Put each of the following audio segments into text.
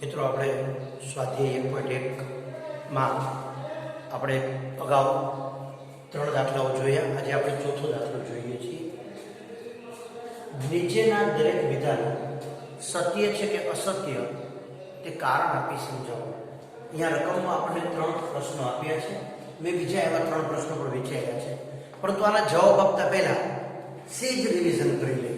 મિત્રો આપણે સ્વાધ્યાય 1.1 માં આપણે અગાઉ 3 દાખલાઓ જોયા. આજે આપણે ચોથો દાખલો જોઈએ છીએ. નીચેના દરેક વિધાન સત્ય છે કે અસત્ય તે કારણ આપી સમજાવો. અહીંયા રકમમાં આપણને 3 પ્રશ્નો આપ્યા છે. મેં બીજા એવા 3 પ્રશ્નો પણ વિચાર્યા છે, પરંતુ આના જવાબ આપતા પહેલા સેજ રિવિઝન કરી લઈએ.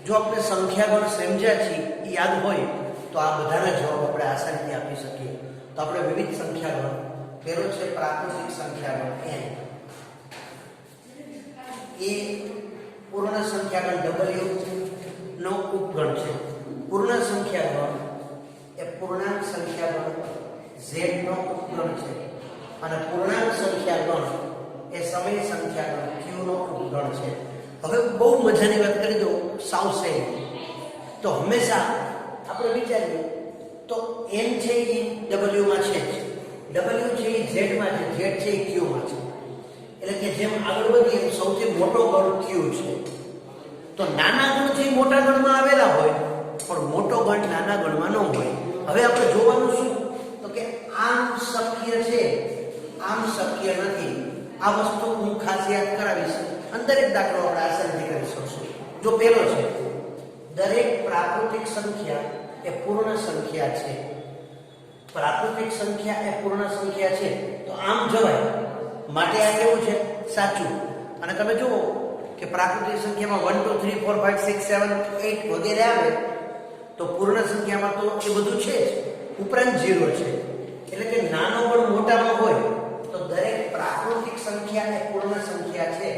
જો આપણે સંખ્યાગણ સમજ્યા છીએ એ યાદ હોય તો આ બધાના જવાબ આપણે આસાનીથી આપી શકીએ. તો આપણે વિવિધ સંખ્યાગણ, પહેલો છે પ્રાકૃતિક સંખ્યાગણ n, એ પૂર્ણ સંખ્યાગણ w નો ઉપગણ છે. પૂર્ણ સંખ્યાગણ એ પૂર્ણાંક સંખ્યાગણ z નો ઉપગણ છે, અને પૂર્ણાંક સંખ્યાગણ એ સમય સંખ્યાગણ q નો ઉપગણ છે. હવે બહુ મજાની વાત કરી દઉં, સાવ સહેલી. તો હંમેશા આપણે વિચારીએ તો n છે એ w માં છે, w છે એ z માં છે, z છે એ q માં છે. એટલે કે જેમ આગળ વધીએ એમ સૌથી મોટો ગણ q છે. તો નાના ગણ છે એ મોટા ગણમાં આવેલા હોય, પણ મોટો ગણ નાના ગણમાં ન હોય. હવે આપણે જોવાનું શું? તો કે આમ શક્ય છે, આમ શક્ય નથી. આ વસ્તુ હું ખાસ યાદ કરાવીશ. અંદર એક દાખલો આપણે આસાનીથી કરી શકશું. જો પહેલો છે, દરેક પ્રાકૃતિક સંખ્યા એ પૂર્ણ સંખ્યા છે. પ્રાકૃતિક સંખ્યા એ પૂર્ણ સંખ્યા છે તો આમ જવાય. માટે આ કેવું છે? સાચું. અને તમે જુઓ કે પ્રાકૃતિક સંખ્યામાં 1 2 3 4 5 6 7 8 વગેરે આવે, તો પૂર્ણ સંખ્યામાં તો એ બધું છે જ, ઉપરાંત 0 છે. એટલે કે નાનો પણ મોટામાં હોય તો દરેક પ્રાકૃતિક સંખ્યા એ પૂર્ણ સંખ્યા છે.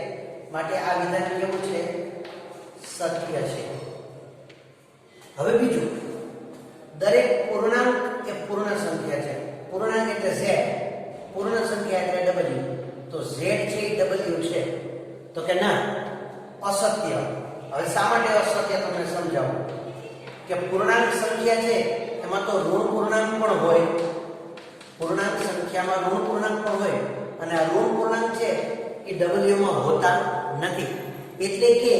માટે આ વિધાન કેવું છે? સત્ય છે. હવે બીજું, દરેક પૂર્ણાંક એ પૂર્ણ સંખ્યા છે. પૂર્ણાંક એટલે z, પૂર્ણ સંખ્યા એટલે w. તો z છે એ w છે. તો કે ના, અસત્ય. હવે શા માટે અસત્ય તમને સમજાવું. કે પૂર્ણાંક સંખ્યા છે એમાં તો ઋણ પૂર્ણાંક પણ હોય. પૂર્ણાંક સંખ્યામાં ઋણ પૂર્ણાંક પણ હોય, અને આ ઋણ પૂર્ણાંક છે એ w માં હોતા નથી. એટલે કે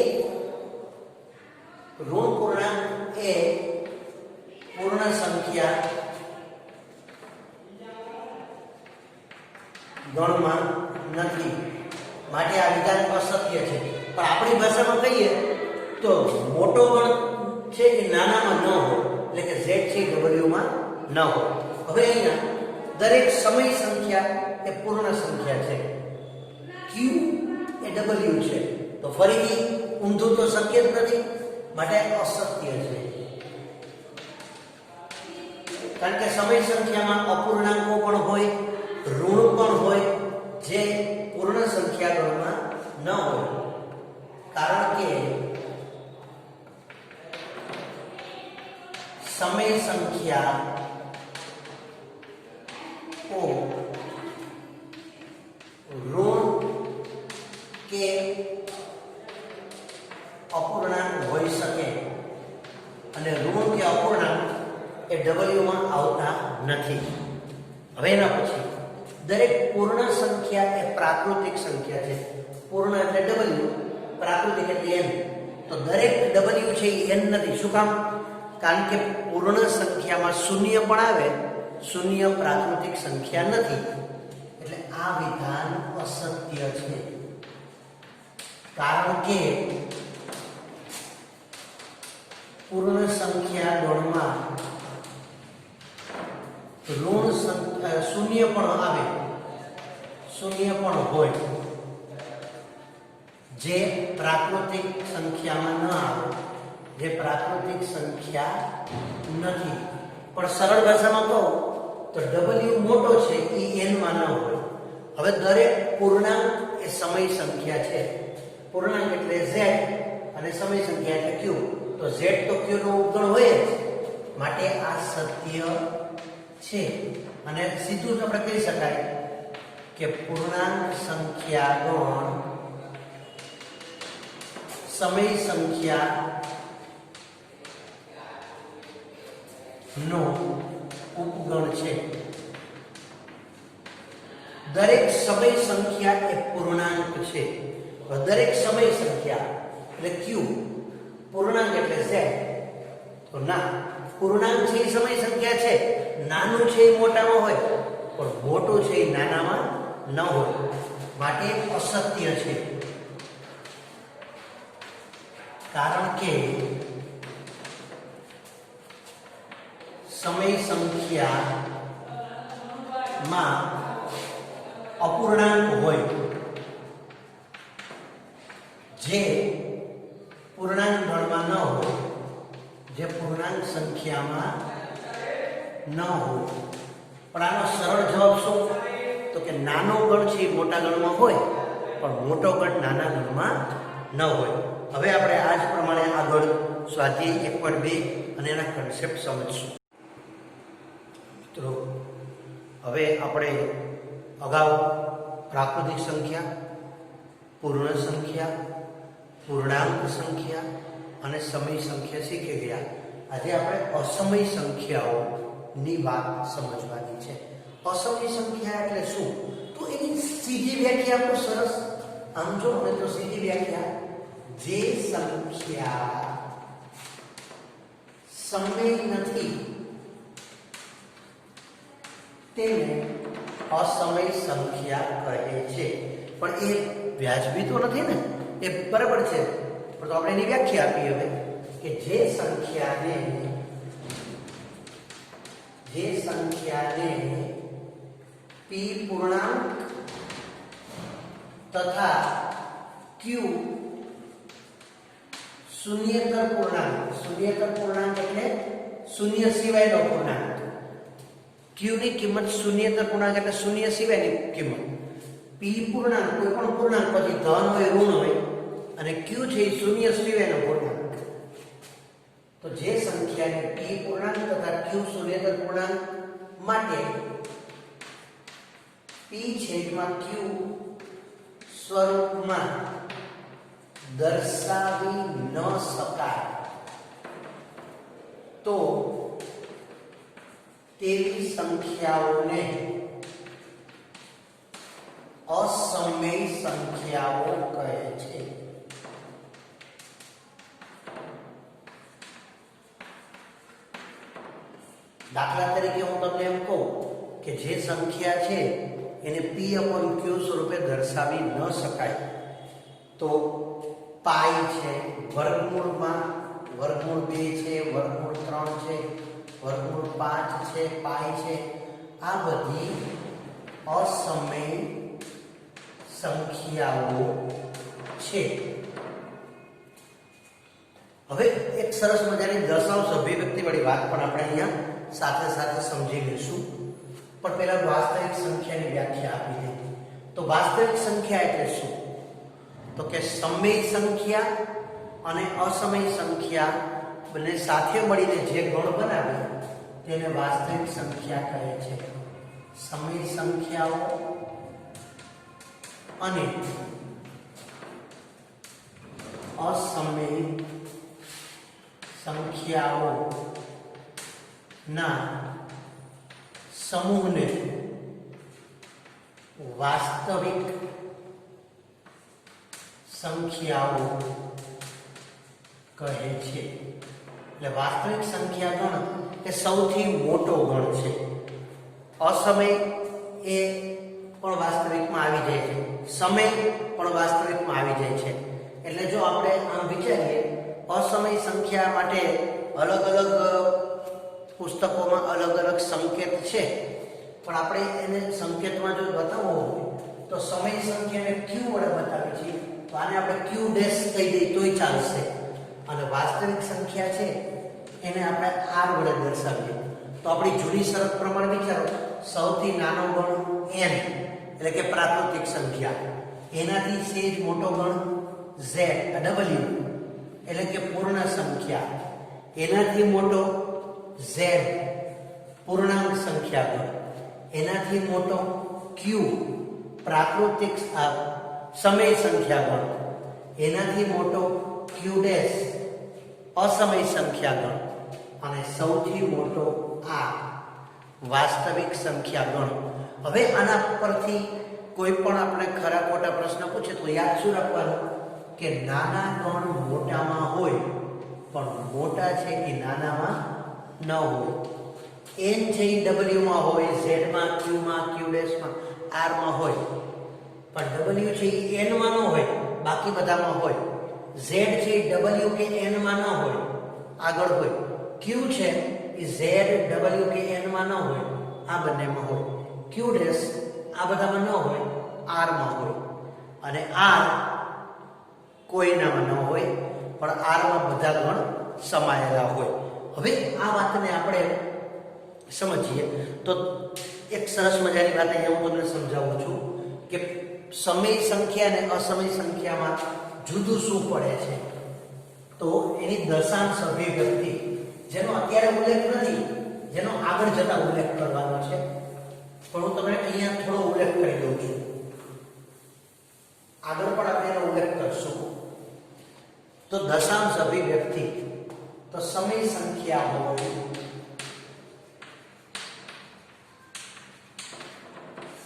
ઋણ પૂર્ણાંક એ પૂર્ણ સંખ્યા ગણમાં નથી. માટે આ વિધાન અસત્ય છે. પણ આપણી ભાષામાં કહીએ તો મોટો ગણ છે એ નાનામાં ન હોય, એટલે કે z છે w માં ન હોય. હવે અહીંયા દરેક સમય સંખ્યા એ પૂર્ણ સંખ્યા છે. q એ w છે. તો ફરીથી ઊંધું તો શક્ય જ નથી, માટે અસત્ય છે. કારણ કે સમય સંખ્યામાં અપૂર્ણાંકો પણ હોય, ઋણ પણ હોય, જે પૂર્ણ સંખ્યા ગણમાં ન હોય. કારણ કે સમય સંખ્યા ઓ ઋણ કે અપૂર્ણાંક હોઈ શકે, અને ઋણ કે અપૂર્ણાંક એ w માં આવતા નથી. હવે એના પછી દરેક પૂર્ણ સંખ્યા એ પ્રાકૃતિક સંખ્યા છે. પૂર્ણ એટલે w, પ્રાકૃતિક એટલે n. તો દરેક w છે એ n નથી. શું કામ? કારણ કે પૂર્ણ સંખ્યામાં શૂન્ય પણ આવે. શૂન્ય પ્રાકૃતિક સંખ્યા નથી. એટલે આ વિધાન અસત્ય છે. કારણ કે પૂર્ણ સંખ્યા ગણમાં શૂન્ય પણ આવે, શૂન્ય પણ હોય, જે પ્રાકૃતિક સંખ્યામાં ન આવે, જે પ્રાકૃતિક સંખ્યા નથી. પણ સરળ ભાષામાં કહું તો w મોટો છે એ n માં ન હોય. હવે દરેક પૂર્ણાંક એ સમય સંખ્યા છે. પૂર્ણાંક એટલે z અને સમય સંખ્યા એટલે q. તો z તો q નો ઉપગણ હોય જ. માટે આ સત્ય છે. અને સીધું જ આપણે કહી શકાય કે પૂર્ણાંક સંખ્યા ગણ સમય સંખ્યા નો ઉપગણ છે. દરેક સમય સંખ્યા એ પૂર્ણાંક છે. દરેક સમય સંખ્યા એટલે q, પૂર્ણાંક એટલે z. તો તો ના, પૂર્ણાંક છે એ સમય સંખ્યા છે, નાનું છે એ મોટામાં હોય પણ મોટું છે એ નાનામાં ન હોય, માટે અસત્ય છે. કારણ કે સમય સંખ્યામાં અપૂર્ણાંક હોય જે પૂર્ણાંક ગણમાં ન હોય, જે પૂર્ણાંક સંખ્યામાં ન હોય. પણ આનો સરળ જવાબ શું? તો કે નાનો ગણ છે એ મોટા ગણમાં હોય પણ મોટો ગણ નાના ગણમાં ન હોય. હવે આપણે આ જ પ્રમાણે આગળ સ્વાધ્યાય 1.2 અને એના કન્સેપ્ટ સમજશું. મિત્રો, હવે આપણે અગાઉ પ્રાકૃતિક સંખ્યા, પૂર્ણ સંખ્યા, પૂર્ણાંક સંખ્યા અને સમય સંખ્યા શીખી ગયા. આજે આપણે અસમય સંખ્યાઓની વાત સમજવાની છે. અસમય સંખ્યા એટલે શું? તો એની સીધી વ્યાખ્યા આપણું સરસ આમ જો ને તો સીધી વ્યાખ્યા, જે સંખ્યા સમય નથી તેને અસમય સંખ્યા કહે છે. પણ એ વ્યાજબી તો નથી ને, એ બરાબર છે. પણ તો આપણે એની વ્યાખ્યા આપી હવે કે જે સંખ્યાને p પૂર્ણાંક તથા q શૂન્યેતર પૂર્ણાંક એટલે શૂન્ય સિવાયનો પૂર્ણાંક, q ની કિંમત શૂન્યેતર પૂર્ણાંક એટલે શૂન્ય સિવાયની કિંમત, p પૂર્ણાંક કોઈ પણ પૂર્ણાંક પછી ધન હોય ઋણ હોય અને q છે એ શૂન્ય સિવાયનો પૂર્ણાંક. તો જે સંખ્યાને p પૂર્ણાંક તથા q શૂન્યેતર પૂર્ણાંક માટે p છેદમાં q સ્વરૂપમાં દર્શાવી ન શકાય તો તેવી સંખ્યાઓને અસમય સંખ્યાઓ કહે છે. દાખલા તરીકે હું તમને એમ કહું કે જે સંખ્યા છે એને p/q સ્વરૂપે દર્શાવી ન શકાય તો પાઈ છે, વર્ગમૂળમાં વર્ગમૂળ 2 છે, વર્ગમૂળ 3 છે, વર્ગમૂળ 5 છે, પાઈ છે, આ બધી અસમય સંખ્યાઓ છે. હવે એક સરસ મજાની દશાંશ અભિવ્યક્તિ વાળી વાત પણ આપણે અહીંયા સાથે સાથે સમજી લઈશું. પણ પહેલા વાસ્તવિક સંખ્યાની વ્યાખ્યા આપી દીધી. તો વાસ્તવિક સંખ્યા એટલે શું? તો કે સમય સંખ્યા અને અસમય સંખ્યા બંને સાથે મળીને જે ગણ બનાવે તેને વાસ્તવિક સંખ્યા કહે છે. સમય સંખ્યાઓ અને અસમય સંખ્યાઓ ના સમૂહને વાસ્તવિક સંખ્યાઓ કહે છે. એટલે વાસ્તવિક સંખ્યા ગણ એ સૌથી મોટો ગણ છે. અસમય એ પણ વાસ્તવિકમાં આવી જાય છે, સમય પણ વાસ્તવિકમાં આવી જાય છે. એટલે જો આપણે આમ વિચારીએ, અસમય સંખ્યા માટે અલગ અલગ પુસ્તકોમાં અલગ અલગ સંકેત છે, પણ આપણે એને સંકેતમાં જો બતાવવો હોય તો સમય સંખ્યાને q વડે બતાવીએ છીએ, તો આને આપણે q ડેશ કહી દઈએ તોય ચાલશે. અને વાસ્તવિક સંખ્યા છે એને આપણે r વડે દર્શાવીએ તો આપણી જૂની શરત પ્રમાણે વિચારો, સૌથી નાનો ગણ n એટલે કે પ્રાકૃતિક સંખ્યા, એનાથી સેજ મોટો ગણ z w એટલે કે પૂર્ણ સંખ્યા, એનાથી મોટો z પૂર્ણાંક સંખ્યા ગણ, એનાથી મોટો q પ્રાકૃતિક સમય સંખ્યા ગણ, એનાથી મોટો q ડેશ અસમય સંખ્યા ગણ અને સૌથી મોટો r વાસ્તવિક સંખ્યા ગણ. હવે આના પરથી કોઈ પણ આપણે ખરા ખોટા પ્રશ્ન પૂછે તો યાદ શું રાખવાનું કે નાના ગણ મોટામાં હોય પણ મોટા છે એ નાનામાં ન હોય. n છે એ w માં હોય, z માં, q માં, q ડેશમાં, r માં હોય. પણ w છે એ n માં ન હોય, બાકી બધામાં હોય. z છે એ w કે n માં ન હોય, આગળ હોય. q છે એ z w કે n માં ન હોય, આ બંનેમાં હોય. q ડેશ આ બધામાં ન હોય, r માં હોય. અને r કોઈનામાં ન હોય, પણ r માં બધા ગણ સમાયેલા હોય. હવે આ વાતને આપણે સમજીએ તો એક સરસ મજાની વાત અહીંયા હું તમને સમજાવું છું કે સમય સંખ્યા અને અસમય સંખ્યામાં જુદું શું પડે છે. તો એની દશાંશ અભિવ્યક્તિ, જેનો અત્યારે ઉલ્લેખ નથી, જેનો આગળ જતા ઉલ્લેખ કરવાનો છે, પણ હું તમને અહીંયા થોડો ઉલ્લેખ કરી દઉં છું. આગળ પણ આપણે એનો ઉલ્લેખ કરશું. તો દશાંશ અભિવ્યક્તિ, તો સમય સંખ્યા હોય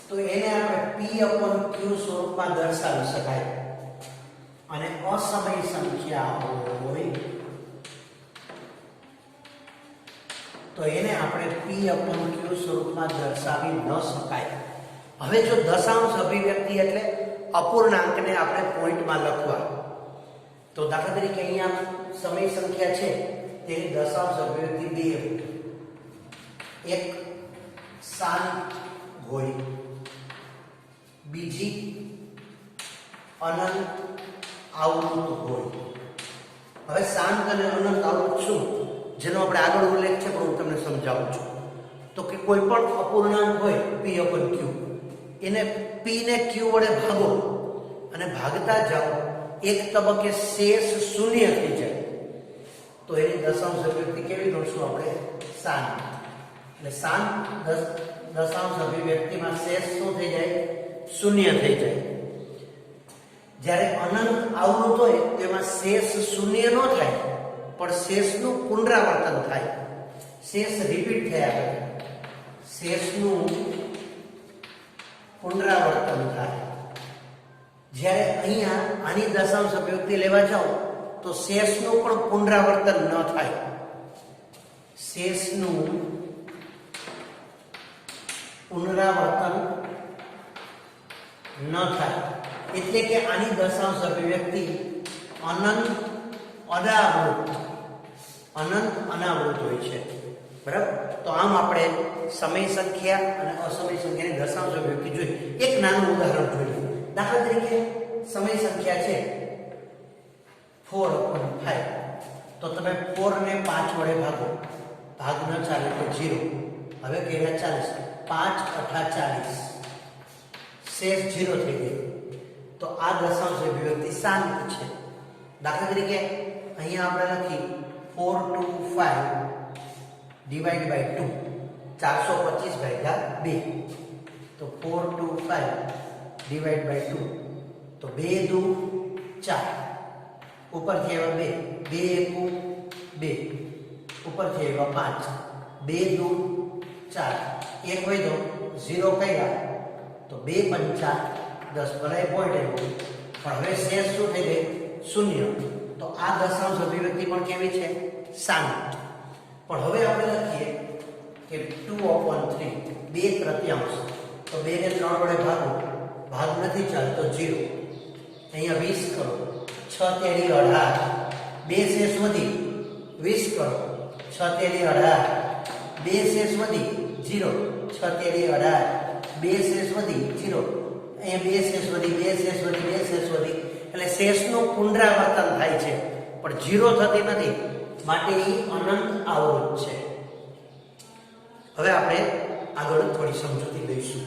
તો એને આપણે p/q સ્વરૂપમાં દર્શાવી શકાય. અને અસમય સંખ્યા હોય તો એને આપણે p/q સ્વરૂપમાં દર્શાવી ન શકાય. હવે જો દશાંશ અભિવ્યક્તિ એટલે અપૂર્ણાંકને આપણે પોઈન્ટમાં લખવા, તો દાખલા તરીકે અહીંયા સમય સંખ્યા છે તેની દશાંશ અભિવ્યક્તિ 2, એક શાંત હોય, બીજી અનંત આવૃત હોય. હવે શાંત અને અનંત આવૃત શું, જેનો આપણે આગળ ઉલ્લેખ છે પણ હું તમને સમજાવું છું. તો કે કોઈ પણ અપૂર્ણાંક હોય p/q, એને p ને q વડે ભાગો અને ભાગતા જાઓ, એક તબક્કે શેષ શૂન્ય થઈ જાય તો એની દશાંશ અભિવ્યક્તિ કેવી ગણશું આપણે? શાંત. એટલે શાંત દશાંશ અભિવ્યક્તિમાં શેષ શું થઈ જાય? શૂન્ય થઈ જાય. જ્યારે અનંત આવૃત હોય તેમાં શેષ શૂન્ય ન થાય, પણ શેષનું પુનરાવર્તન થાય, શેષ રિપીટ થયા કરે, શેષનું પુનરાવર્તન થાય. જ્યારે અહીંયા આની દશાંશ અભિવ્યક્તિ લેવા જાઓ તો શેષનું પણ પુનરાવર્તન ન થાય, શેષનું પુનરાવર્તન ન થાય. એટલે કે આની દશાંશ અભિવ્યક્તિ અનંત અનાવૃત હોય છે. બરાબર? તો આમ આપણે સમય સંખ્યા અને અસમય સંખ્યાની દશાંશ અભિવ્યક્તિ જોઈ. એક નાનું ઉદાહરણ જોઈએ. દાખલા તરીકે સમય સંખ્યા છે 4/5, તો તમે 4 ને 5 વડે ભાગો, ભાગ ન ચાલે તો 0. હવે કેવા ચાલે? 5 × 8 = 40, શેષ 0 થઈ ગયો. તો આ દશાંશ અભિવ્યક્તિ શાંત છે. દાખલા તરીકે અહીંયા આપણે લખી 4/5 / 2, 425/2. તો 4/5 / 2, તો 2 × 2 = 4, ઉપરથી આવ્યા 2, 2 × 1 = 2, ઉપરથી આવ્યા 5, 2 × 4, એક હોય તો 0 કર્યા તો 2 × 5 = 10, ભલે પોઈન્ટ આવ્યો, પણ હવે શેષ શું થઈ ગઈ? શૂન્ય. તો આ દશાંશ અભિવ્યક્તિ પણ કેવી છે? શાંત. પણ હવે આપણે લખીએ કે 2/3, 2/3, તો 2 ને 3 વડે ભાગો, ભાગ નથી ચાલતો 0. અહીંયા 20 કરો, 6 × 3 = 18, 2 શેષ વધી, 20 કરો, 6 × 3 = 18, 2 શેષ વધી 0, 6 × 3 = 18, 2 શેષ વધી 0, અહીંયા 2 શેષ વધી, 2 શેષ વધી, 2 શેષ વધી. એટલે શેષનું પુનરાવર્તન થાય છે, પણ 0 થતી નથી, માટે એ અનંત આવૃત છે. હવે આપણે આગળ થોડી સમજૂતી લઈશું.